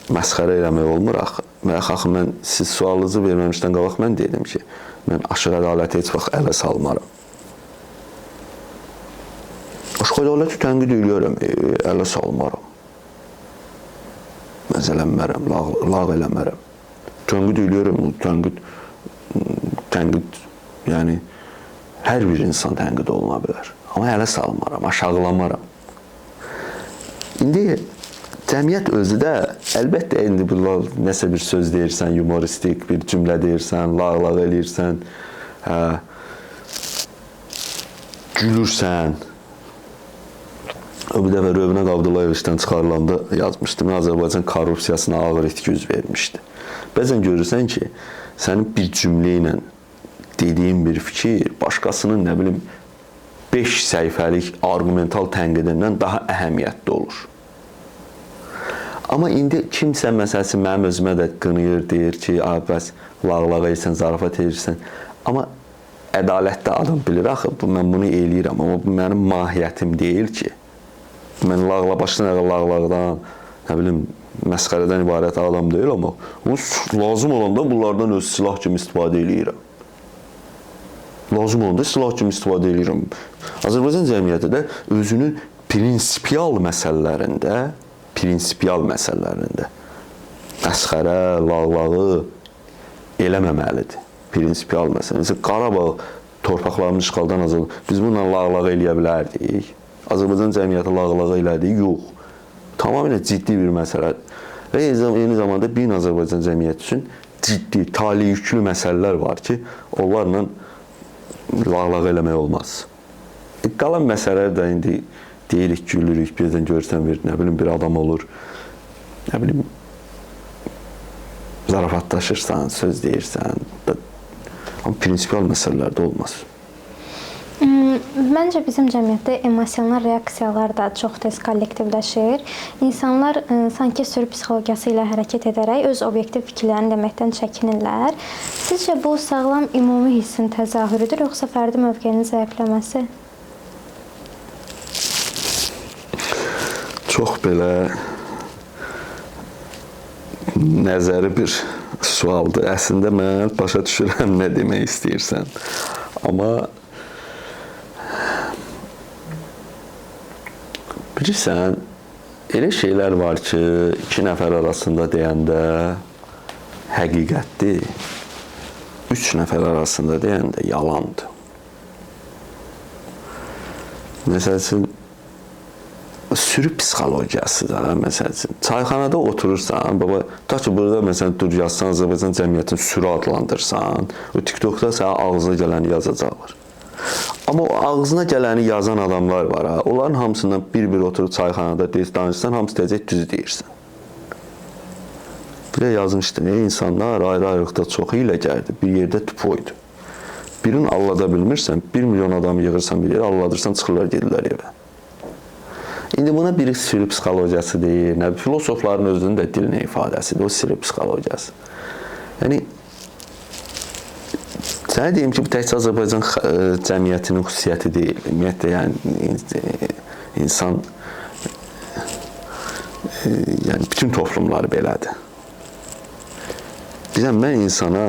məsxərə eləmək olmur axı. Axı, mən siz sualınızı verməmişdən qabaq mən dedim ki, mən aşıq ədaləti heç vaxt ələ salmaram. Aşıq ədaləti tənqid edirəm, ələ salmaram. Məzələnmərəm, lağ eləmərəm. Tənqid edirəm, tənqid, yəni, hər bir insan tənqid oluna bilər. Amma ələ salmaram, aşağılamaram. İndi cəmiyyət özü də, əlbəttə, indi nəsə bir söz deyirsən, humoristik bir cümlə deyirsən, lağ eləyirsən, gülürsən. O bir dəfə Rövnəq Abdullayev işdən çıxarılanda yazmışdım, Azərbaycan korrupsiyasına ağır itki yüz vermişdi. Bəzən görürsən ki, sənin bir cümlə ilə dediyin bir fikir, başqasının, nə bilim, 5 səhifəlik argumental tənqidindən daha əhəmiyyətli olur. Amma indi kimsə, məsələsi, mənim özümə də qınıyır, deyir ki, bəs lağlağa edirsən, zarafat edirsən. Amma ədalətdə adam bilir, axı, mən bunu eləyirəm, amma bu mənim mahiyyətim deyil ki. Mən başdan ayağa lağlaqdan, nə bilim, məsxərədən ibarət adam deyil, amma lazım olanda bunlardan öz silah kimi istifadə eləyirəm. Lazım olanda silah kimi istifadə eləyirəm. Azərbaycan cəmiyyəti də özünün prinsipial məsələlərində məsxərə, lağlağı eləməməlidir. Prinsipial məsələ. Məsələn, Qarabağ torpaqlarını işğaldan azaldı. Biz bununla lağlağı eləyə bilərdik. Azərbaycan cəmiyyəti lağlağı elədi? Yox. Tamamilə ciddi bir məsələdir. Və eyni zamanda bir Azərbaycan cəmiyyəti üçün ciddi, tali yüklü məsələlər var ki, onlarla lağlağı eləmək olmaz. Qalan məsələlər də indi deyirik, gülürük, birdən görürsən bir adam olur, nə bilim, zarafatlaşırsan, söz deyirsən, amma prinsipial məsələlərdə olmaz. Məncə bizim cəmiyyətdə emosional reaksiyalar da çox tez kollektivləşir. İnsanlar sanki sürü psixologiyası ilə hərəkət edərək öz obyektiv fikirlərini deməkdən çəkinirlər. Sizcə bu sağlam ümumi hissin təzahürüdür, yoxsa fərdi mövqeyinin zəifləməsi? Çox belə nəzəri bir sualdır. Əslində mən başa düşürəm nə demək istəyirsən. Amma bilirsən, elə şeylər var ki, iki nəfər arasında deyəndə həqiqətdir, 3 nəfər arasında deyəndə yalandır. Məsəl üçün, sürü psixologiyası da, məsəl üçün, çayxanada oturursan, baba, ta ki, burada, məsələn, dur yazsan, Azərbaycan cəmiyyətini sürü adlandırsan, o TikTokda sənə ağzına gələni yazacaqlar. Amma o ağzına gələni yazan adamlar var, ha, onların hamısından bir-bir oturub çayxanada danışsan, hamısı deyəcək, düz deyirsən. Bir də yazmışdım, insanlar ayrı-ayrılıqda çox hiyləgərdir, bir yerdə tüpoydu. Birini allada bilmirsən, 1 milyon adam yığırsan bir yerə, alladırsan, çıxırlar, gedirlər evə. İndi buna biri sürü psixologiyası deyir, filosofların özünün də dilinə ifadəsidir, o sürü psixologiyası. Yəni, sənə deyim ki, bu təkcə Azərbaycan cəmiyyətinin xüsusiyyəti deyil. Ümumiyyətlə, yəni, insan, yəni, bütün toplumlar belədir. Bilən, mən insana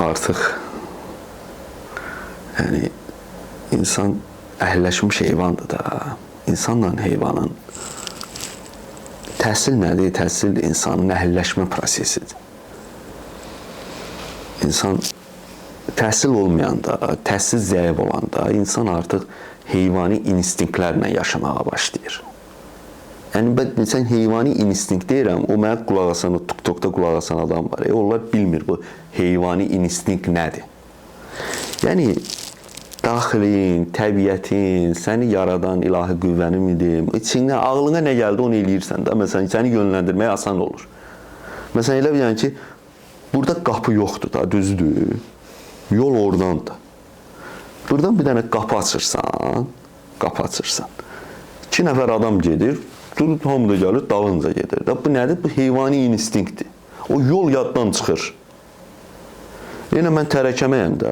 artıq, yəni, insan əhəlləşmiş heyvandır da. İnsanla heyvanın təhsil nədir? Təhsil insanın əhəlləşmə prosesidir. İnsan təhsil olmayanda, təhsil zəif olanda insan artıq heyvani instinktlərlə yaşamağa başlayır. Yəni sən heyvani instinkt deyirəm, o mənə qulaq asan, TikTokda qulaq asan adam var. Onlar bilmir bu heyvani instinkt nədir. Yəni daxilin, təbiətin, səni yaradan ilahi qüvvəni mi deyim, içindən, ağlına nə gəldi onu eləyirsən də. Məsələn, səni yönləndirmək asan olur. Məsələn, elə bilən ki, burada qapı yoxdur da, düzdür. Yol oradandır. Buradan bir dənə qapı açırsan. 2 nəfər adam gedir, durub hamı da gəlir, dalınca gedir. Bu nədir? Bu heyvani instinktdir. O yol yaddan çıxır. Yenə mən tərəkəməyəm də,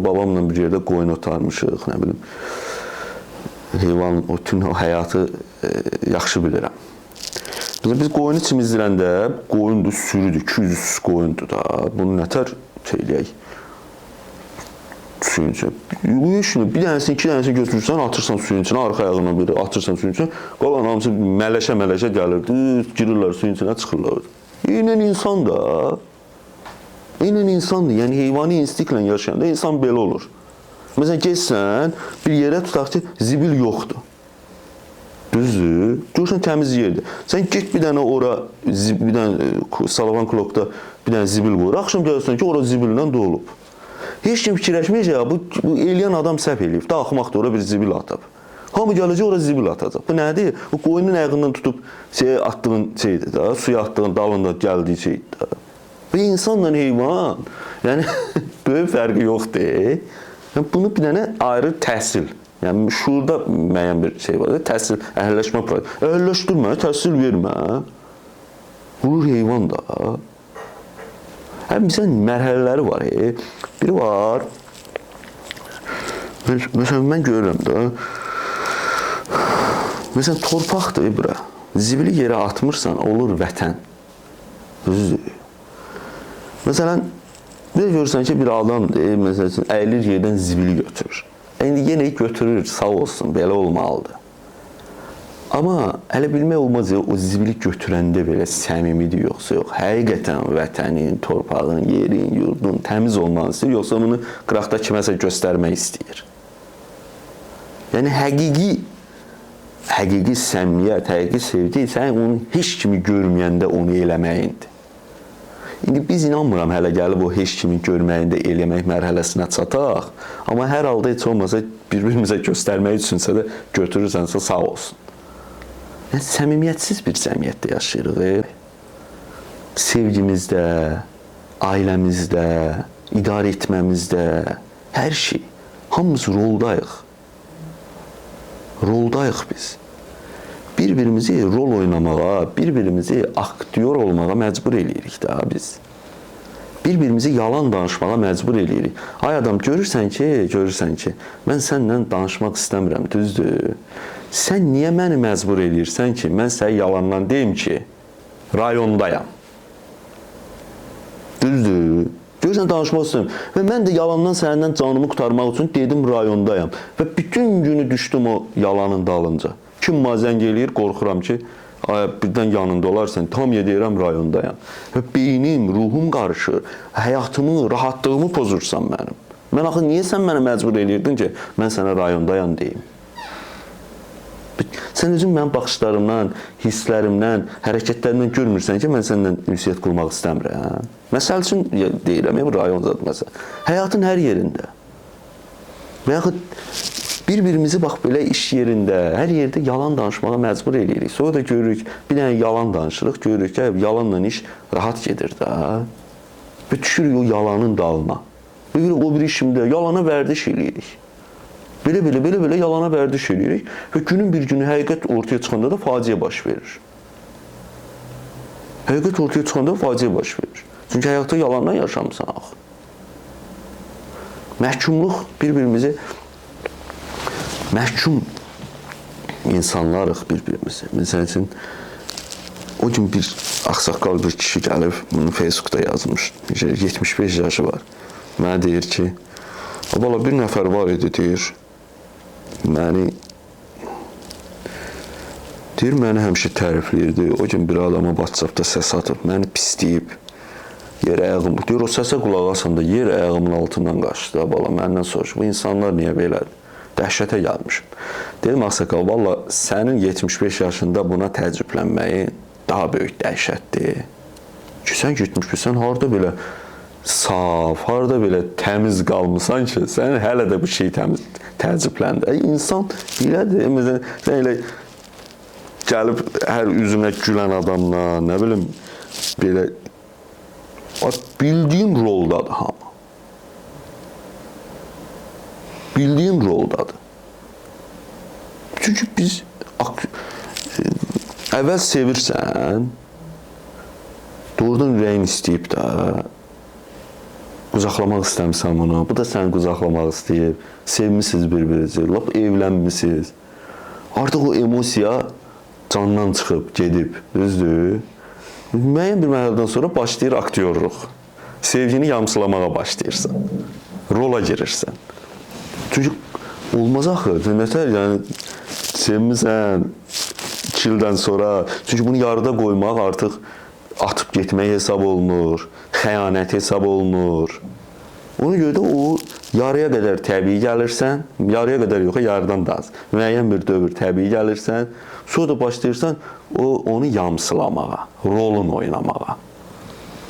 babamla bir yerdə qoyun otarmışıq, nə bilim, heyvan, bütün o həyatı yaxşı bilirəm. Biz qoyunu çimizdirəndə, qoyundur, sürüdür, 200 qoyundur da, bunu nətər eləyək? Suyun içine. Bir dənəsini, 2 dənəsini götürürsən, atırsan suyun içine, arxa ayağına biri atırsan suyun içine, qalan hamısı mələşə gəlir, girirlər suyun içine, çıxırlar. Eynən insan da. Eynən insandır. Yəni heyvani instinktlə yaşayanda insan belə olur. Məsələn, geçsən, bir yerə tutaq ki, zibil yoxdur. Düzdür. Görürsən, təmiz yerdir. Sən get bir dənə ora, bir dənə Salavan Klokda bir dənə zibil qoyur. Axşam gəlirsən ki, ora zibillə dolub. Heç kim fikirləşməyəcək, bu eləyən adam səhv eləyib. Da axmaqda ora bir zibil atıb. Hamı gələcək, ora zibil atacaq. Bu nədir? Bu qoyunun ayağından tutub atdığın şeydir da, suya atdığın dalında gəldiyi şeydir da. Bu insanla heyvan, yəni böyük fərqi yoxdur. Bunu bir dənə ayrı təhsil. Yəni şuurda müəyyən bir şey var. Təhsil, əhəlləşmə prosesi. Əhəlləşdirmə, təhsil vermə. Vurur heyvan da. Həm bizə mərhələləri var. Biri var. Məsələn, mən görürəm də. Məsələn, torpaqdır bura. Zibili yerə atmırsan, olur vətən. Düzdür. Məsələn, bir görürsən ki, bir adamdır, məsələn, əyilir yerdən zibili götürür. İndi yenə götürür, sağ olsun, belə olmalıdır. Amma hələ bilmək olmaz ya, o zibili götürəndə belə səmimidir yoxsa yox. Həqiqətən vətənin, torpağın, yerin, yurdun təmiz olmanı istəyir, yoxsa bunu qıraqda kiməsə göstərmək istəyir. Yəni həqiqi səmimiyyət, həqiqi sevgi, sən onu heç kimi görməyəndə onu eləməyindir. İndi biz inanmıram hələ gəlib o heç kimi görməyində eləmək mərhələsinə çataq. Amma hər halda heç olmasa bir-birimizə göstərmək üçünsə də götürürsənsə sağ olsun. Yəni, səmimiyyətsiz bir cəmiyyətdə yaşayırıq. Sevgimizdə, ailəmizdə, idarə etməmizdə, hər şey. Hamımız roldayıq. Roldayıq biz. Bir-birimizi rol oynamağa, bir-birimizi aktyor olmağa məcbur eləyirik daha biz. Bir-birimizi yalan danışmağa məcbur eləyirik. Ay adam, görürsən ki, mən səndən danışmaq istəmirəm, düzdür. Sən niyə məni məcbur eləyirsən ki, mən sənə yalandan deyim ki, rayondayam. Düzdür. Görürsən, danışmaq istəyirəm. Və mən də yalandan səndən canımı qurtarmaq üçün dedim rayondayam. Və bütün günü düşdüm o yalanın dalınca. Kim zəng eləyir, qorxuram ki, birdən yanında olarsan, tam deyirəm rayondayam. Və beynim, ruhum qarışır, həyatımı, rahatlığımı pozursan mənim. Mən axı, niyə sən mənə məcbur eləyirdin ki, mən sənə rayondayam deyim? Sən özün mənim baxışlarımdan, hisslərimdən, hərəkətlərimdən görmürsən ki, mən səndən ünsiyyət qurmaq istəmirəm. Məsəl üçün deyirəm, rayon zadı məsəl. Həyatın hər yerində. Və yaxud bir-birimizi bax belə iş yerində, hər yerdə yalan danışmağa məcbur eləyirik. Sonra da görürük, bir dənə yalan danışırıq, görürük ki, yalanla iş rahat gedir də. Və düşürük o yalanın dalına. Və o bir işimdə yalana vərdiş eləyirik. Belə yalana vərdiş eləyirik və günün bir günü həqiqət ortaya çıxanda da faciə baş verir. Həqiqət ortaya çıxanda faciə baş verir. Çünki həyatda yalandan yaşamısan axı. Məhkumluq bir-birimizi məhkum insanlarıq bir-birimizi. Məsəl üçün, o gün bir ağsaqqal bir kişi gəlib, bunu Facebookda yazmış. 75 yaşı var. Mənə deyir ki, bala bir nəfər var idi, deyir, məni həmişə tərifləyirdi. O gün bir adama WhatsAppda səs atıb, məni pisləyib. yer ayağım, deyir o səsə qulaq asanda yer ayağımın altından qaçdı da bala, məndən soruş, bu insanlar niyə belədir? Dəhşətə gəlmişim. Dedim, ağsaqqal, valla sənin 75 yaşında buna təəccüblənməyin daha böyük dəhşətdir. Ki, sən gitmişsən, harada belə saf, harada belə təmiz qalmışsan ki, sən hələ də bu şey təəccübləndir. İnsan belədir, məsələn, sən elə gəlib hər üzünə gülən adamla, nə bilim, belə bildiyim roldadır hamı. Bildiyim roldadır. Çünki biz əvvəl sevirsən, doğrudan ürəyin istəyib də, qucaqlamaq istəmirsən bunu, bu da səni qucaqlamaq istəyib, sevmişsiniz bir-birinizi, lap evlənmişsiniz. Artıq o emosiya candan çıxıb, gedib, düzdür? Müəyyən bir mərhələdən sonra başlayır aktyorluq. Sevgini yamsılamağa başlayırsan, rola girirsən. Çünki olmaz axı, nətər, yəni sevmirsən 2 ildən sonra, çünki bunu yarıda qoymaq artıq atıb getmək hesab olunur, xəyanət hesab olunur. Ona görə də o yarıya qədər təbii gəlirsən, yarıya qədər yox, yarıdan da az. Müəyyən bir dövr təbii gəlirsən, sonra da başlayırsan onu yamsılamağa, rolun oynamağa.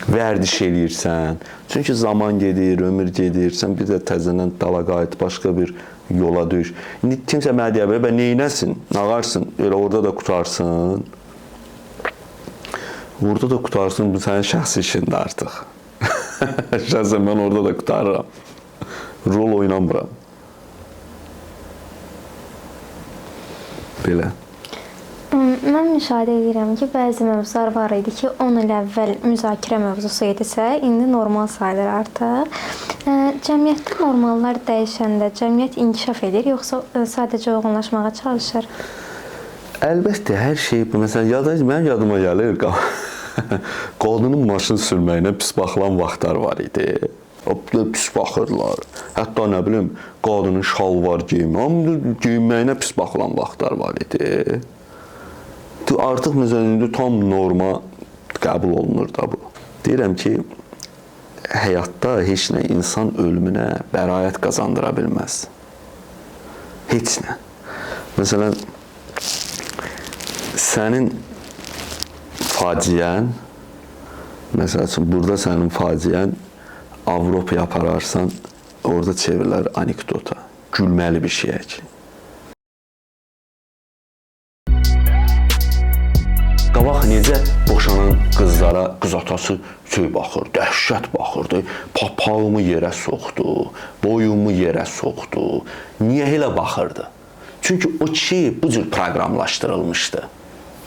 Vərdiş eləyirsən. Çünki zaman gedir, ömür gedir, sən bir də təzədən dala qayıt, başqa bir yola düş. İndi kimsə mənə deyə bilər, neynəsin, nağarsın, elə orada da qutarsın. Orada da qutarsın, bu sənin şəxsi işindir artıq. Şəxsən mən orada da qutarıram. Rol oynamıram. Belə. Mən müşahidə edirəm ki, bəzi mövzular var idi ki, 10 il əvvəl müzakirə mövzusu idisə, indi normal sayılır artıq. Cəmiyyətdə normallar dəyişəndə cəmiyyət inkişaf edir, yoxsa sadəcə uyğunlaşmağa çalışır? Əlbəttə, hər şey, məsələn, mənim yadıma gəlir, qadının maşın sürməyinə pis baxılan vaxtlar var idi. Pis baxırlar. Hətta, nə bilim, qadının şalvar geyinməyinə pis baxılan vaxtlar var idi. Artıq, məsələn, tam norma qəbul olunur da bu. Deyirəm ki, həyatda heç nə insan ölümünə bəraət qazandıra bilməz. Heç nə. Məsələn, sənin faciən, məsəl üçün, burada sənin faciən Avropaya apararsan, orada çevirilər anekdota, gülməli bir şeyə ki. Qabaq necə boşanan qızlara qız atası baxır, dəhşət baxırdı, papağımı yerə soxdu, boyumu yerə soxdu. Niyə elə baxırdı? Çünki o kişi bu cür proqramlaşdırılmışdı.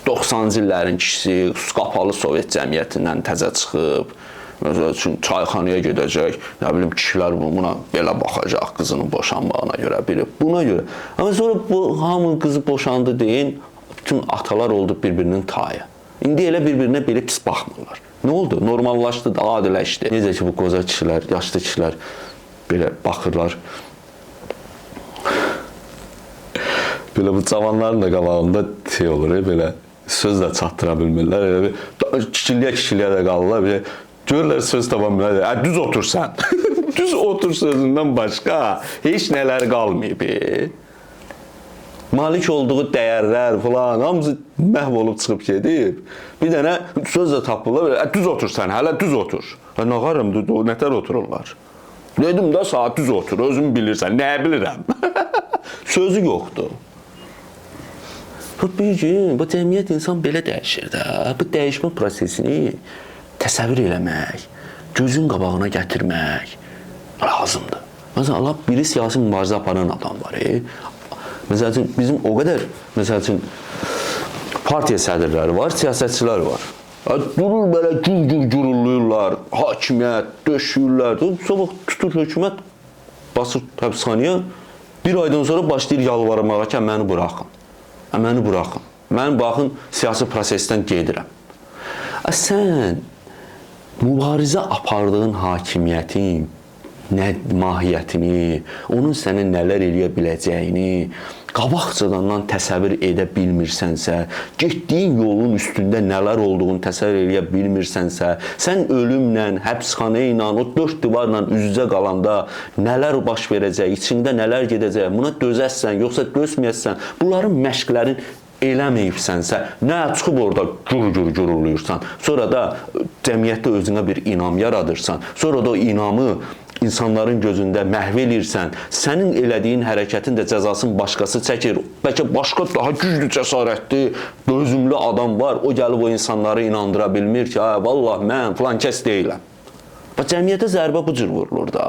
90-cı illərin kişisi qapalı Sovet cəmiyyətindən təzə çıxıb, məsəl üçün çayxanaya gedəcək, nə bilim, kişilər buna belə baxacaq qızının boşanmağına görə, buna görə. Amma sonra bu hamının qızı boşandı deyin, bütün atalar oldu bir-birinin tayı. İndi elə bir-birinə belə pis baxmırlar. Nə oldu? Normallaşdı, daha adiləşdi. Necə ki, bu qoca kişilər, yaşlı kişilər belə baxırlar. Belə bu cavanların da qabağında şey olur, belə söz də çatdıra bilmirlər. Kişiliyə də qalırlar. Görürlər söz tapa bilmirlər. Düz otur sən. Düz otur sözündən başqa heç nələr qalmayıb. Malik olduğu dəyərlər falan, hamısı məhv olub çıxıb gedib. Bir dənə söz də tapırlar. Düz otur sən, hələ düz otur. Nağarım, nətər otururlar? Dedim də saat düz otur, özüm bilirsən. Nə bilirəm? Sözü yoxdur. Bir gün bu cəmiyyət insan belə dəyişir də. Bu dəyişmə prosesini təsəvvür eləmək, gözün qabağına gətirmək lazımdır. Məsələn, biri siyasi mübarizə aparan adam var. Məsəl üçün, bizim o qədər, məsəl üçün, partiya sədrləri var, siyasətçilər var. Durur belə gürüllüyürlər, hakimiyyət, döşüyürlər. Sonra tutur hökumət, basır həbsxanaya, bir aydan sonra başlayır yalvarmağa ki, məni buraxın. Məni buraxın. Mən baxın, siyasi prosesdən gedirəm. Sən mübarizə apardığın hakimiyyətin nə mahiyyətini, onun sənə nələr eləyə biləcəyini qabaqcadan təsəvvür edə bilmirsənsə, getdiyin yolun üstündə nələr olduğunu təsəvvür edə bilmirsənsə, sən ölümlə, həbsxana ilə, o dörd divarla üz-üzə qalanda nələr baş verəcək, içində nələr gedəcək, buna dözəsən, yoxsa dözməyəsən, bunların məşqlərin eləməyibsənsə, nə çıxıb orada guruluyursan, sonra da cəmiyyətdə özünə bir inam yaradırsan, sonra da o inamı insanların gözündə məhv eləyirsən, sənin elədiyin hərəkətin də cəzasını başqası çəkir, bəlkə başqa daha güclü, cəsarətli, dözümlü adam var, o gəlib o insanları inandıra bilmir ki, vallah mən filan kəs deyiləm. Cəmiyyətə zərbə bu cür vurulur da.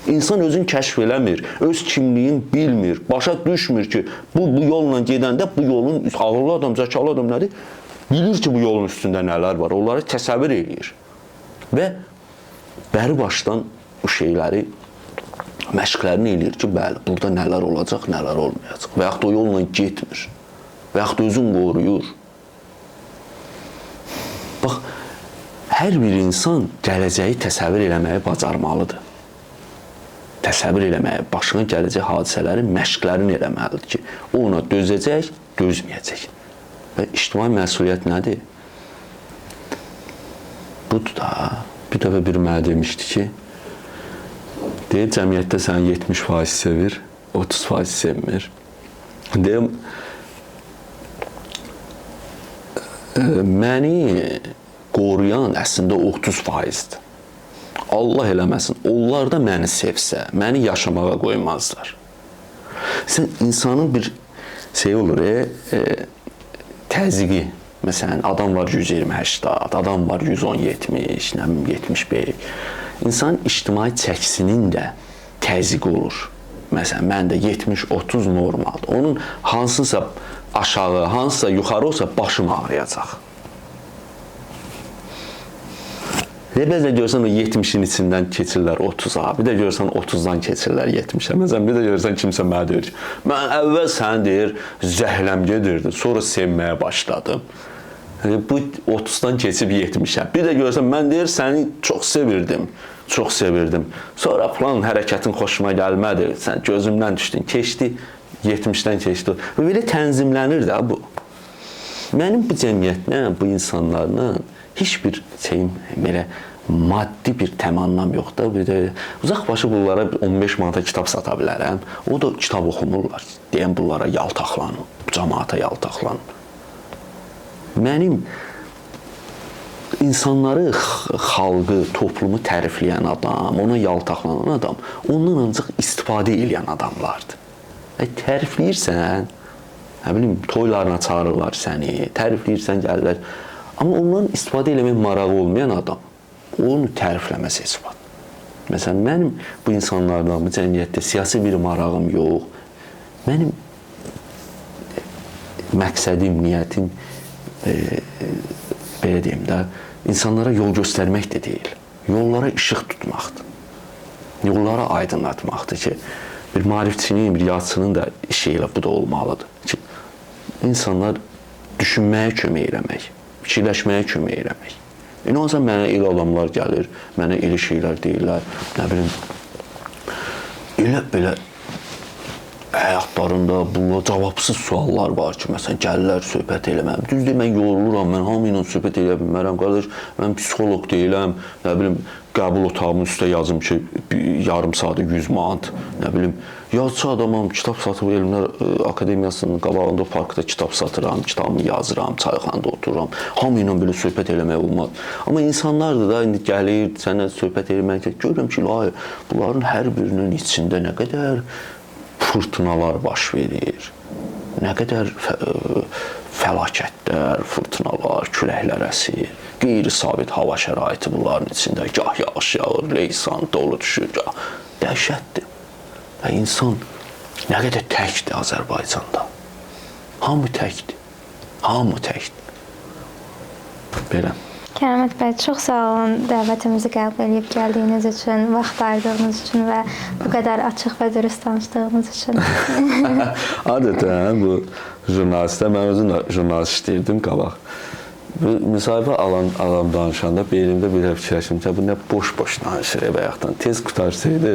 İnsan özünü kəşf eləmir, öz kimliyin bilmir, başa düşmür ki, bu yolla gedəndə bu yolun, ağıllı adam, zəkalı adam nədir? Bilir ki, bu yolun üstündə nələr var, onları təsəvvür eləyir. Və bəri başdan bu şeyləri, məşqlərini eləyir ki, bəli, burada nələr olacaq, nələr olmayacaq. Və yaxud o yolla getmir. Və yaxud özün qoruyur. Bax, hər bir insan gələcəyi təsəvvür eləməyi bacarmalıdır. Təsəvvür eləməyi, başına gələcək hadisələrin məşqlərini eləməlidir ki, o ona dözəcək, dözməyəcək. Və ictimai məsuliyyət nədir? Budur da. Bir dəfə biri mənə demişdi ki, deyir, cəmiyyətdə səni 70% sevir, 30% sevmir. Deyim, məni qoruyan əslində 30%-dir. Allah eləməsin, onlar da məni sevsə, məni yaşamağa qoymazlar. Sən insanın bir şey olur, təzyiqi. Məsələn, adam var 120-80, adam var 110-70, 75. İnsanın ictimai çəkisinin də təzyiqi olur. Məsələn, məndə 70-30 normaldır. Onun hansısa aşağı, hansısa yuxarı olsa başım ağrıyacaq. Bəzən görsən o 70-in içindən keçirlər 30-a, bir də görsən 30-dan keçirlər 70-ə. Məsələn, bir də görsən kimsə mənə deyir ki, mən əvvəl səni deyir, zəhləm gedirdi, sonra sevməyə başladım. Bu 30-dan keçib 70-ə. Bir də görsən, mən deyir, səni çox sevirdim, çox sevirdim. Sonra falan hərəkətin xoşuma gəlmədi, sən gözümdən düşdün, keçdi, 70-dən keçdi. Və belə tənzimlənir də bu. Mənim bu cəmiyyətlə, bu insanlarla heç bir şeyim belə maddi bir təmannam yoxdur. Bir də uzaq başı bunlara 15 manata kitab sata bilərəm. O da kitab oxumurlar. Deyən bunlara yaltaqlanın, cəmaata yaltaqlanın. Mənim insanları, xalqı, toplumu tərifləyən adam, ona yaltaqlanan adam, ondan ancaq istifadə edən adamlardır. Tərifləyirsən, nə bilim, toylarına çağırırlar səni, tərifləyirsən, gəlirlər. Amma ondan istifadə eləmək marağı olmayan adam, onu tərifləməsi heç var. Məsələn, mənim bu insanlardan, bu cəmiyyətdə siyasi bir marağım yox. Mənim məqsədim, niyyətim, belə deyim də, insanlara yol göstərmək də deyil. Yollara işıq tutmaqdır. Yollara aydınlatmaqdır ki, bir maarifçinin, bir yazıçının da işi elə bu da olmalıdır. Ki, insanlar düşünməyə kömək eləmək, fikirləşməyə kömək eləmək. Ondan mənə elə adamlar gəlir, mənə elə şeylər deyirlər, nə bilim, elə belə həyatlarında bunlar cavabsız suallar var ki, məsələn, gəlirlər söhbət eləməm. Düzdür, mən yoruluram, mən hamı ilə söhbət eləyə bilmərəm, qardaş, mən psixoloq deyiləm, nə bilim, qəbul otağımın üstə yazım ki, yarım saata 100 manat, nə bilim, yazıcı adamam, kitab satıb Elmlər Akademiyasının qabağında parkda kitab satıram, kitabımı yazıram, çayxanada otururam, hamı ilə belə söhbət eləmək olmaz. Amma insanlardır da, indi gəlir, sənə söhbət eləmək, görürəm ki, bunların hər birinin içində nə qədər fırtınalar baş verir, nə qədər fəlakətlər, fırtınalar, küləklər əsir, qeyri-sabit hava şəraiti bunların içində, gah yağış yağır, leysan, dolu düşür, gah dəhşətdir. Və insan nə qədər təkdir Azərbaycanda. Hamı təkdir, hamı təkdir. Belə. Kəramət bəy, çox sağ olun dəvətimizi qəbul edib gəldiyiniz üçün, vaxt ayırdığınız üçün və bu qədər açıq və dürüst danışdığınız üçün. Adətən bu jurnalistə, mən özüm də jurnalist işləyirdim qabaq. Bu müsahibə alan adam danışanda beynimdə belə fikirləşdim ki, bu nə boş-boş danışır bayaqdan. Tez qutarsaydı,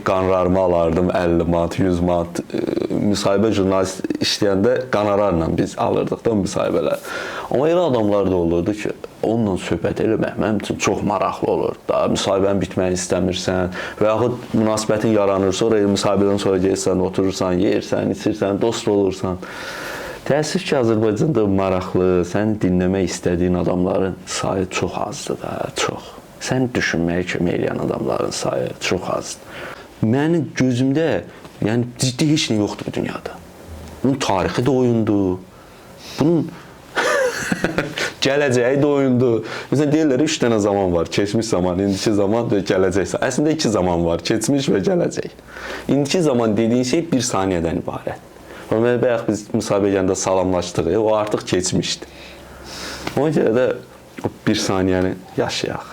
qanrarımı alardım 50 manat, 100 manat. Müsahibə jurnalist işləyəndə qanararla biz alırdıq da müsahibələr. Amma elə adamlar da olurdu ki, onunla söhbət eləmək mənim üçün çox maraqlı olur. Daha müsahibənin bitməyini istəmirsən və yaxud münasibətin yaranır, sonra müsahibədən sonra gəlirsən, oturursan, yeyirsən, içirsən, dost olursan. Təəssüf ki, Azərbaycanda maraqlı, səni dinləmək istədiyin adamların sayı çox azdır da, çox. Səni düşünməyə kömək edən adamların sayı çox azdır. Mənim gözümdə, yəni ciddi heç nə yoxdur bu dünyada. Bunun tarixi də oyundur. Bunun gələcəyi də oyundur. Məsələn, deyirlər 3 dənə zaman var. Keçmiş zaman, indiki zaman və gələcək. Əslində 2 zaman var. Keçmiş və gələcək. İndiki zaman dediyin şey 1 saniyədən ibarət. Deməli, bayaq biz müsahibə gedəndə salamlaşdıq, o artıq keçmişdi. Ona görə də o 1 saniyəni yaşayaq.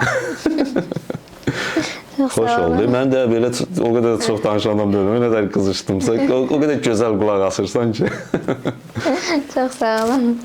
Xoş oldu. Mən də belə o qədər çox danışan adam deyiləm. Nə qədər qızışdımsa, o qədər gözəl qulaq asırsan ki. Çox sağ olun.